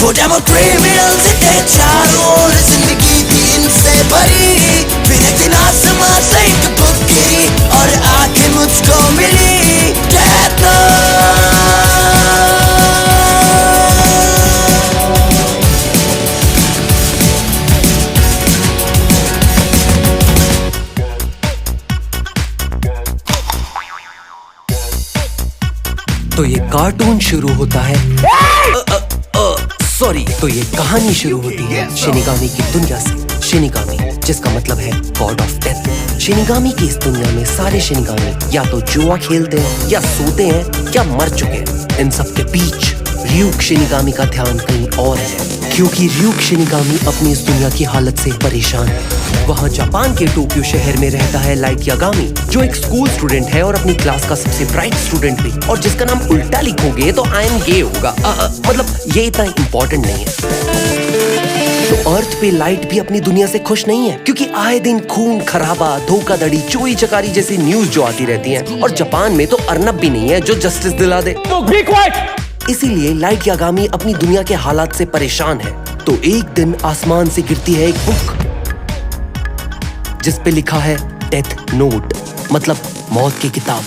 वो demo criminals थे चारों ओर, जिंदगी थी इनसे भरी। फिर एक दिन आसमां से एक बुक गिरी और आके मुझको मिली डेथ नोट। तो ये कार्टून शुरू होता है, सॉरी, तो ये कहानी शुरू होती है शिनिगामी की दुनिया से। शिनिगामी जिसका मतलब है गॉड ऑफ डेथ। शिनिगामी की इस दुनिया में सारे शिनिगामी या तो जुआ खेलते हैं या सोते हैं या मर चुके हैं। इन सब के बीच ryuk शिनिगामी का ध्यान कहीं और है, क्योंकि ryuk शिनिगामी अपनी इस दुनिया की हालत से परेशान है। वहाँ जापान के टोक्यो शहर में रहता है लाइट यागामी, जो एक स्कूल स्टूडेंट है और अपनी क्लास का सबसे ब्राइट स्टूडेंट भी, और जिसका नाम उल्टा लिखोगे तो आई एम गे होगा। मतलब ये इतना इम्पोर्टेंट नहीं है। तो अर्थ पे लाइट भी अपनी दुनिया से खुश नहीं है, क्योंकि आए दिन खून खराबा, धोखाधड़ी, चोरी चकारी जैसी न्यूज जो आती रहती हैं, और जापान में तो अर्नब भी नहीं है जो जस्टिस दिला दे। इसीलिए लाइट यागामी अपनी दुनिया के हालात से परेशान है। तो एक दिन आसमान से गिरती है एक बुक जिस पे लिखा है डेथ नोट, मतलब मौत की किताब,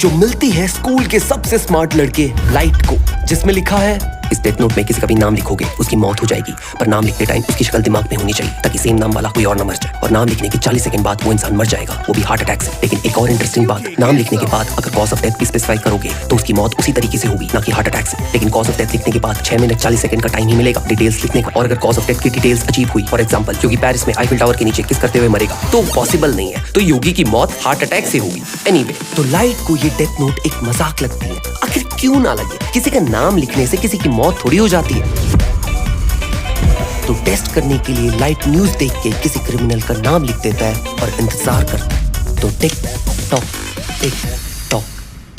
जो मिलती है स्कूल के सबसे स्मार्ट लड़के लाइट को, जिसमें लिखा है इस डेथ नोट में किसी का भी नाम लिखोगे उसकी मौत हो जाएगी, पर नाम लिखते टाइम उसकी शक्ल दिमाग में होनी चाहिए ताकि सेम नाम वाला कोई और न मर जाए। और नाम लिखने के 40 सेकंड बाद वो इंसान मर जाएगा, वो भी हार्ट अटैक से। लेकिन एक और इंटरेस्टिंग बात, नाम लिखने के बाद अगर कॉज ऑफ डेथ भी स्पेसिफाई करोगे तो उसकी मौत उसी तरीके से होगी, ना कि हार्ट अटैक से। लेकिन कॉज ऑफ डेथ लिखने के बाद 6 मिनट 40 सेकंड का टाइम ही मिलेगा डिटेल्स लिखने का। और अगर कॉज ऑफ डेथ की डिटेल्स अजीब हुई, फॉर एग्जाम्पल क्योंकि पेरिस में आईफिल टावर के नीचे किस करते हुए मरेगा, तो पॉसिबल नहीं है। तो योगी की मौत हार्ट अटैक से होगी। एनीवे, तो लाइट को ये डेथ नोट एक मजाक लगती है। आखिर क्यों ना लगे, किसी का नाम लिखने से किसी की मौत थोड़ी हो जाती है। तो टेस्ट करने के लिए लाइट न्यूज देख के किसी क्रिमिनल का नाम लिख देता है और इंतजार करता है। तो tick tock tick tock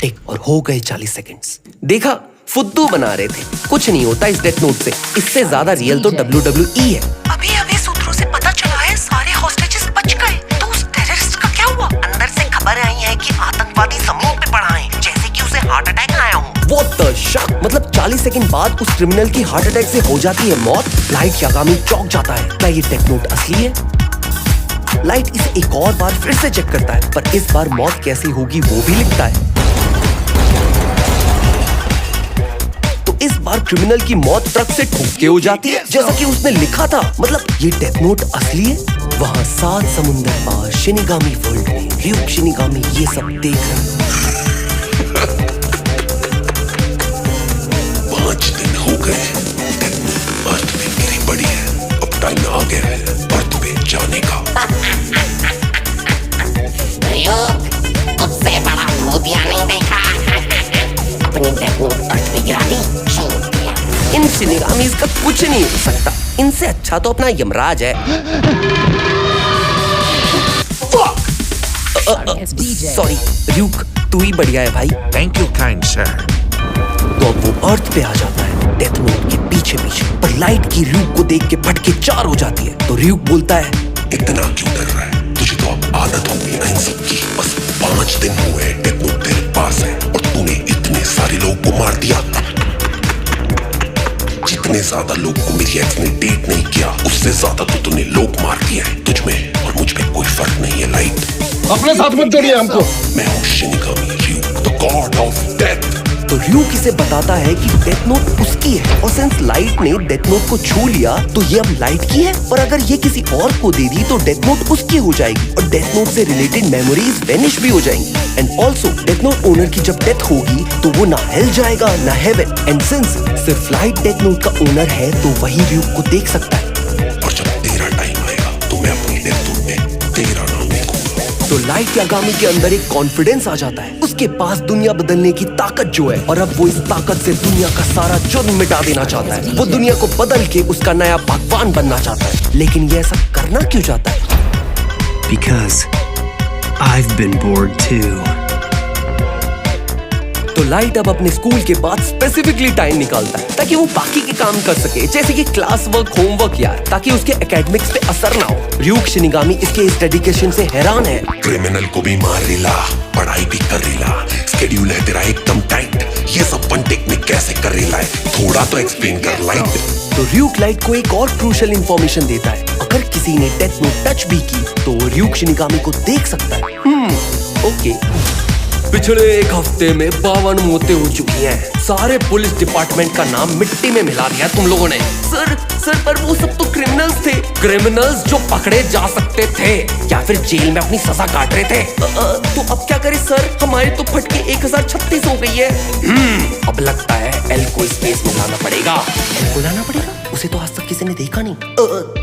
tick, और हो गए 40 सेकंड्स। देखा, फुद्दू बना रहे थे, कुछ नहीं होता इस डेथ नोट से। इससे ज्यादा रियल तो WWE है। अभी सूत्रों से पता चला है सारे हॉस्टेजेस बच गए। तो उस टेररिस्ट का क्या हुआ? अंदर से खबर आई है कि आतंकवादी जमीन पे पड़ा है, जैसे कि उसे हार्ट अटैक आया हो। What the shock? मतलब 40 सेकंड बाद उस क्रिमिनल की हार्ट अटैक से हो जाती है मौत। लाइट यागामी चौंक जाता है, क्या ये डेथ नोट असली है? लाइट इसे एक और बार फिर से चेक करता है, पर इस बार मौत कैसी होगी वो भी लिखता है। तो इस बार क्रिमिनल की मौत ट्रक से ठुक के हो जाती है, जैसा कि उसने लिखा था। मतलब ये डेथ नोट असली है। वहाँ 7 समुंदर पार शिनिगामी वर्ल्ड में ryuk शिनिगामी ये सब देख रहा है। 5 दिन हो गए, अर्थ में गिरी पड़ी है। अब टाइम आ गया है अर्थ पे जाने का। उससे बड़ा भूतिया नहीं देखा। अपनी डेथ नोट अर्थ पे गिरा दी। इन शिनिगामीज़ का कुछ नहीं हो सकता। इनसे अच्छा तो अपना यमराज है। सॉरी ryuk, तू ही बढ़िया है भाई। Thank you kind sir. तो अब वो अर्थ पे आ जाता है डेथ नोट के पीछे पीछे, पर लाइट की ryuk को देख के फटके 4 हो जाती है। तो ryuk बोलता है, इतना क्यों डर रहा है? तुझे तो अब आदत होगी ना इन सब की। बस 5 दिन हुए डेथ नोट तेरे पास है और तूने इतने सारे लोगों को मार दिया। जितने ज्यादा लोग को मेरी एक्स ने डेट नहीं किया, उससे ज्यादा तो तूने लोग मार दिए हैं। तुझ में और मुझ में कोई फर्क नहीं है लाइट। अपने साथ मत जोड़िए हमको। मैं हूँ shinigami ryuk, the God of death. तो ryuk इसे बताता है कि डेथ नोट उसकी है, और सिंस लाइट ने डेथ नोट को छू लिया तो ये अब लाइट की है। पर अगर ये किसी और को दे दी तो डेथ नोट उसकी हो जाएगी, और डेथ नोट से रिलेटेड मेमोरीज वेनिश भी हो जाएंगी। And also death note owner की जब डेथ होगी तो वो ना हेल जाएगा ना हेवन। एंड सिंस सिर्फ लाइट डेथ नोट का ओनर है तो वही ryuk को देख सकता है। और जब तेरा टाइम आएगा तो मैं अपनी डेथ नोट में तेरा नाम लिखूंगा। तो लाइट यागामी के अंदर एक कॉन्फिडेंस आ जाता है। उसके पास दुनिया बदलने की ताकत जो है, और अब वो इस ताकत से दुनिया का सारा जुर्म मिटा देना चाहता है। वो दुनिया को बदल के उसका नया भगवान बनना चाहता है। लेकिन ये ऐसा करना क्यों चाहता है? Because I've been bored too. तो लाइट अब अपने स्कूल के बाद स्पेसिफिकली टाइम निकालता है ताकि वो बाकी के काम कर सके, जैसे कि क्लास वर्क, होमवर्क यार, ताकि उसके एकेडमिक्स पे असर ना हो। ryuk शिनिगामी इसके इस डेडिकेशन से हैरान है। क्रिमिनल को भी मार रिला, पढ़ाई भी कर रिला, स्केड्यूल है तेरा एकदम टाइट। ये सब वन टेक में कैसे कर रिला है? थोड़ा तो एक्सप्लेन कर लाइट। तो र्यूक लाइट को एक और क्रूशियल इंफॉर्मेशन देता है। अगर किसी ने डेथ नोट टच भी की तो र्यूक शिनिगामी को देख सकता है। ओके। पिछले एक हफ्ते में 52 मौतें हो चुकी हैं। सारे पुलिस डिपार्टमेंट का नाम मिट्टी में मिला दिया तुम लोगों ने। सर पर वो सब तो क्रिमिनल्स थे। क्रिमिनल्स जो पकड़े जा सकते थे या फिर जेल में अपनी सजा काट रहे थे। तो अब क्या करें सर? हमारी तो फटके 1036 हो गई है। अब लगता है एल को इस केस में लाना पड़ेगा। एल को लाना पड़ेगा? उसे तो आज तक किसी ने देखा नहीं।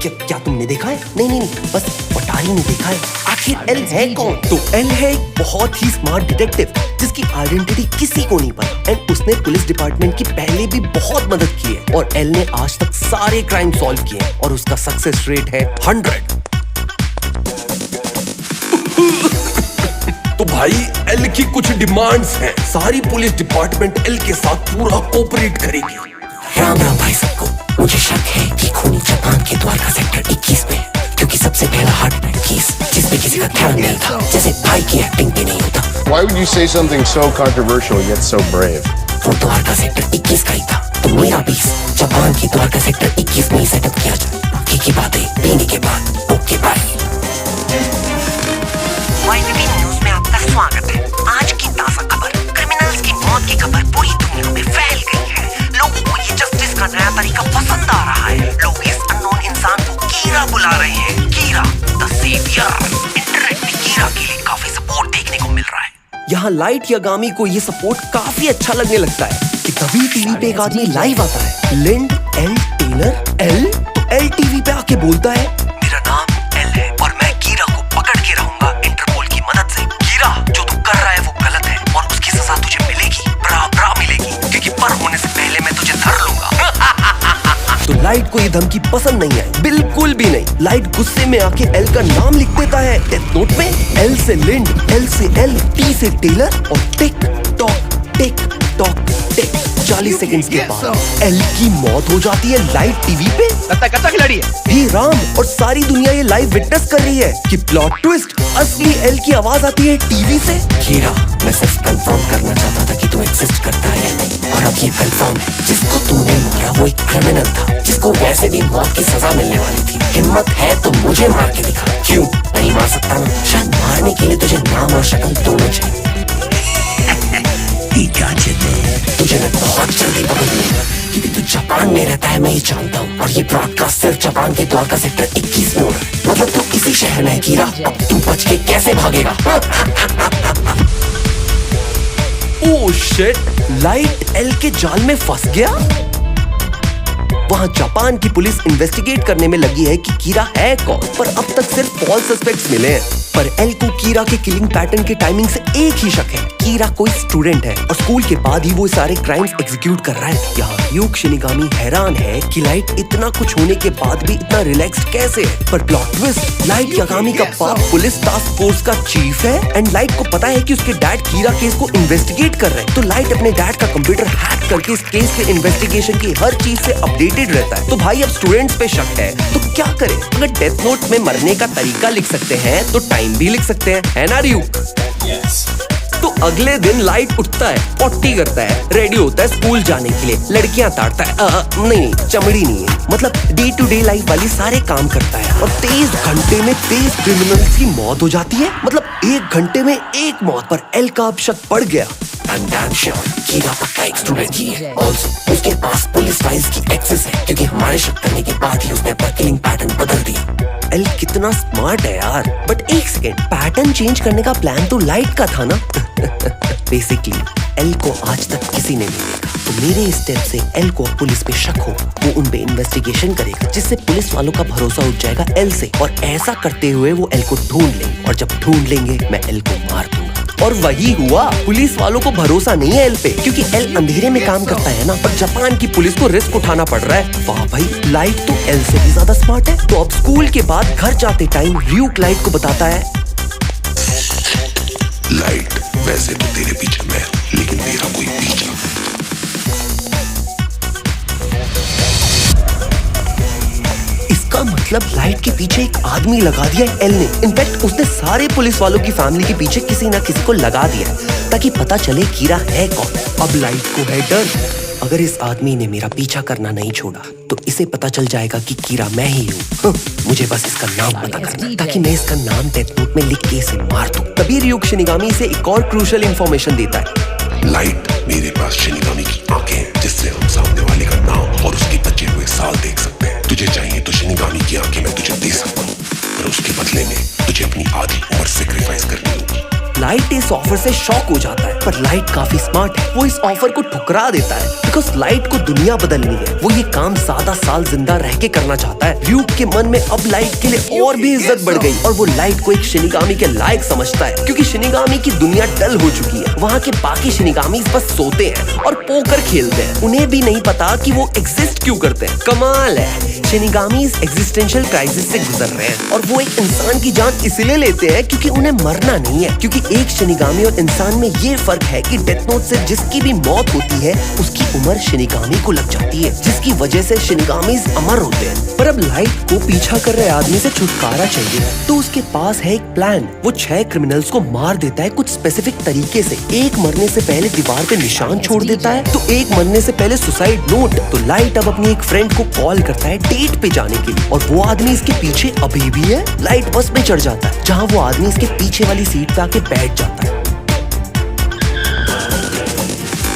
क्या तुमने देखा है? नहीं, बस पटारी ने देखा है। आखिर एल है कौन? तो एल है एक बहुत ही स्मार्ट डिटेक्टिव जिसकी आइडेंटिटी किसी को नहीं पता एंड उसने पुलिस डिपार्टमेंट की पहले भी बहुत मदद की है और एल ने आज तक सारे क्राइम सॉल्व किए हैं और उसका सक्सेस रेट है 100। तो भाई एल की कुछ डिमांड्स हैं। सारी पुलिस डिपार्टमेंट एल के साथ पूरा कोऑपरेट करेगी। राम भाई सबको। मुझे शक है कि खूनी जापान के द्वारका सेक्टर 21 में, क्योंकि सबसे पहला हार्ट अटैक केस जिसपे किसी का ध्यान नहीं था, जैसे भाई की एक्टिंग भी नहीं होता। Why would you say something so controversial yet so brave? वो द्वारका सेक्टर 21 का ही था, तो मेरा पीस जापान की द्वारका सेक्टर 21 में ही सेटअप किया जाए। बाकी की बातें पीने के बाद। Okay bye. YBB न्यूज में आपका स्वागत है। आज की ताजा खबर, क्रिमिनल्स की मौत की खबर पूरी दुनिया में फैल गई है। लोगों को ये जस्टिस का नया तरीका पसंद आ रहा है। लोग इस अननोन इंसान को कीरा बुला रहे हैं। कीरा द सेवियर। इंटरनेट में कीरा के लिए काफी सपोर्ट देखने को मिल रहा है। यहाँ लाइट यागामी को ये सपोर्ट काफी अच्छा लगने लगता है कि तभी टीवी पे एक आदमी लाइव आता है। लिंड एल टेलर। एल तो एल टीवी पे आके बोलता है, मेरा नाम एल है और मैं कीरा को पकड़ के रहूंगा इंटरपोल की मदद से। कीरा, जो तू कर रहा है वो गलत है और उसकी सजा तुझे मिलेगी, बराबर मिलेगी, क्योंकि पर होने से पहले मैं तुझे धर लूंगा। तो लाइट को ये धमकी पसंद नहीं आई, बिल्कुल भी नहीं। लाइट गुस्से में आके एल का नाम लिख देता है डेथ नोट में। एल से लिंड, एल से एल, टी से टेलर और tick tock tick tock tick 40 seconds के बाद एल की मौत हो जाती है लाइव टीवी पे। कच्चा खिलाड़ी है। हे राम, और सारी दुनिया ये लाइव विटनेस कर रही है कि प्लॉट ट्विस्ट, असली एल की आवाज आती है टीवी से। कीरा, मैं सिर्फ कंफर्म करना चाहता था कि तू एग्जिस्ट करता है या नहीं, और अब ये कंफर्म है। जिसको तूने मारा वो एक क्रिमिनल था, जिसको वैसे भी मौत की सजा मिलने वाली थी। हिम्मत है तो मुझे मार के दिखा। क्यों नहीं मार सकता ना? शायद मारने के लिए तुझे नाम और शक्ल दोनों चाहिए। तुझे मैं बहुत जल्दी पकड़ लूंगा, क्योंकि तू जापान में रहता है, मैं ये जानता हूँ। और ये ब्रॉडकास्ट सिर्फ जापान के द्वारका सेक्टर 21 में हो रहा है। मतलब तू इसी शहर में है कीरा। अब तू बच के कैसे भागेगा? ओह शिट, लाइट एल के जाल में फंस गया। वहाँ जापान की पुलिस इन्वेस्टिगेट करने में लगी है कि कीरा है कौन, पर अब तक सिर्फ फॉल्स सस्पेक्ट्स मिले हैं। पर एल को कीरा के किलिंग पैटर्न के टाइमिंग से एक ही शक है। कीरा कोई स्टूडेंट है और स्कूल के बाद ही वो सारे क्राइम्स एग्जीक्यूट कर रहा है। यहाँ र्यूक शिनिगामी हैरान है कि लाइट इतना कुछ होने के बाद भी इतना रिलैक्स्ड कैसे है। पर प्लॉट ट्विस्ट, लाइट यागामी का बाप पुलिस टास्क फोर्स का चीफ है एंड लाइट को पता है कि उसके डैड कीरा केस को इन्वेस्टिगेट कर रहे हैं। तो लाइट अपने डैड का कंप्यूटर हैक करके इस केस के इन्वेस्टिगेशन की हर चीज से अपडेटेड रहता है। तो भाई अब स्टूडेंट्स पे शक है तो क्या करे? अगर डेथ नोट में मरने का तरीका लिख सकते हैं तो टाइम भी लिख सकते हैं, है ना र्यूक? तो अगले दिन लाइट उठता है, पॉटी करता है, रेडी होता है स्कूल जाने के लिए, लड़कियां ताड़ता है। नहीं, चमड़ी नहीं है, मतलब डे टू डे लाइफ वाली सारे काम करता है। और 23 घंटे में 23 क्रिमिनल्स की मौत हो जाती है। मतलब 1 घंटे में 1 मौत पर एल का अब शक बढ़ गया। I'm damn sure कीरा पक्का एक स्टूडेंट ही है। Also, उसके पास पुलिस फाइल्स की एक्सेस है, क्योंकि हमारे शक करने के बाद ही उसने अपना किलिंग पैटर्न बदल दिया। एल कितना स्मार्ट है यार। बट एक सेकेंड, पैटर्न चेंज करने का प्लान तो लाइट का था ना? बेसिकली एल को आज तक किसी ने नहीं देखा, तो मेरे स्टेप से एल को पुलिस पे शक हो, वो उन पे इन्वेस्टिगेशन करेगा, जिससे पुलिस वालों का भरोसा उठ जाएगा एल से। और ऐसा करते हुए वो एल को ढूंढ लेंगे, और जब ढूंढ लेंगे मैं एल को मार दूंगा। और वही हुआ। पुलिस वालों को भरोसा नहीं है एल पे, क्योंकि एल अंधेरे में काम करता है ना, और जापान की पुलिस को रिस्क उठाना पड़ रहा है। वाह भाई, लाइट तो एल से भी ज्यादा स्मार्ट है। तो अब स्कूल के बाद घर जाते टाइम र्यूक लाइट को बताता है, लाइट, वैसे तो तेरे पीछे मैं, लेकिन तेरा कोई पीछा। इसका मतलब लाइट के पीछे एक आदमी लगा दिया है एल ने। इनफैक्ट उसने सारे पुलिस वालों की फैमिली के पीछे किसी ना किसी को लगा दिया है, ताकि पता चले कीरा है कौन। अब लाइट को है डर अगर इस आदमी ने मेरा पीछा करना नहीं छोड़ा तो इसे पता चल जाएगा कि कीरा मैं ही हूँ। मुझे बस इसका नाम पता करना ताकि मैं इसका नाम डेथ नोट में लिख के इसे मार दूं। तभी ryuk शिनिगामी से एक और क्रूशियल इंफॉर्मेशन देता है। लाइट, मेरे पास शिनिगामी की आंखें हैं जिससे हम सामने वाले का नाम और उसके बचे हुए साल देख सकते हैं। तुझे चाहिए तो शिनिगामी की आंखें मैं तुझे दे सकता हूँ, पर उसके बदले में तुझे अपनी आधी उम्र सेक्रीफाइस करनी होगी। लाइट इस ऑफर से शॉक हो जाता है, पर लाइट काफी स्मार्ट है। वो इस ऑफर को ठुकरा देता है बिकॉज लाइट को दुनिया बदलनी है। वो ये काम ज्यादा साल जिंदा रह के करना चाहता है। ryuk के मन में अब लाइट के लिए और भी इज्जत बढ़ गई और वो लाइट को एक शिनिगामी के लायक समझता है क्योंकि शिनिगामी की दुनिया डल हो चुकी है। वहाँ के बाकी शिनिगामी बस सोते हैं और पोकर खेलते हैं। उन्हें भी नहीं पता कि वो एग्जिस्ट क्यों करते हैं। कमाल है, शिनिगामी एग्जिस्टेंशियल क्राइसिस से गुजर रहे हैं और वो एक इंसान की जान इसलिए लेते हैं क्योंकि उन्हें मरना नहीं है। क्योंकि एक शिनिगामी और इंसान में ये फर्क है कि डेथ नोट से जिसकी भी मौत होती है उसकी उम्र शिनिगामी को लग जाती है, जिसकी वजह से शिनिगामी अमर होते हैं। पर अब लाइट को पीछा कर रहे आदमी से छुटकारा चाहिए तो उसके पास है एक प्लान। वो 6 क्रिमिनल्स को मार देता है कुछ स्पेसिफिक तरीके से। एक मरने से पहले दीवार पे निशान छोड़ देता है तो एक मरने से पहले सुसाइड नोट। तो लाइट अब अपनी एक फ्रेंड को कॉल करता है डेट पे जाने के लिए और वो आदमी इसके पीछे अभी भी है। लाइट बस में चढ़ जाता है जहाँ वो आदमी इसके पीछे वाली सीट पे आके बैठ जाता है।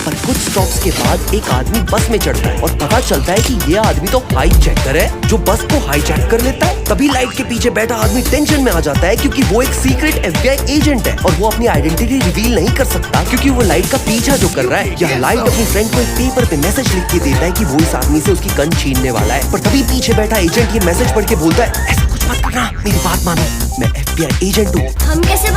पर कुछ स्टॉप्स के बाद एक आदमी बस में चढ़ता है और पता चलता है कि ये आदमी तो हाईजैकर है जो बस को हाईजैक कर लेता है। तभी लाइट के पीछे बैठा आदमी टेंशन में आ जाता है क्योंकि वो एक सीक्रेट FBI एजेंट है और वो अपनी आइडेंटिटी रिवील नहीं कर सकता क्योंकि वो लाइट का पीछा जो कर रहा है। यहाँ लाइट अपनी फ्रेंड को एक पेपर पे मैसेज लिख के देता है कि वो इस आदमी से उसकी गन छीनने वाला है। पर तभी पीछे बैठा एजेंट ये मैसेज पढ़ के बोलता है, ऐसा कुछ मत करना, मेरी बात मानो, मैं FBI एजेंट हूँ। हम कैसे